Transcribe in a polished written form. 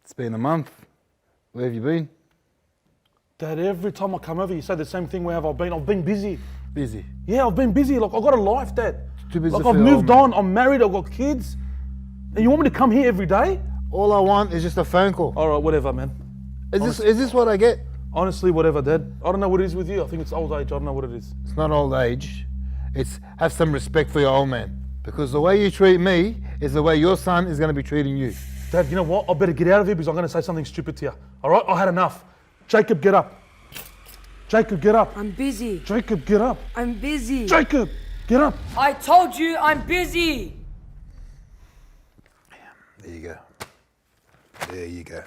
It's been a month. Where have you been? Dad, every time I come over, you say the same thing. Where have I been? I've been busy. Busy. Yeah, I've been busy. Like, I've got a life, Dad. Too busy Like, for I've your moved old man. on. I'm married. I've got kids. And you want me to come here every day? All I want is just a phone call. All right, whatever, man. Is this what I get? Honestly, whatever, Dad. I don't know what it is with you. I think it's old age. I don't know what it is. It's not old age. It's have some respect for your old man. Because the way you treat me is the way your son is going to be treating you. Dad, you know what? I better get out of here because I'm going to say something stupid to you. All right? I had enough. Jacob, get up. Jacob, get up. I'm busy. Jacob, get up. I'm busy. Jacob, get up. I told you I'm busy. There you go. There you go.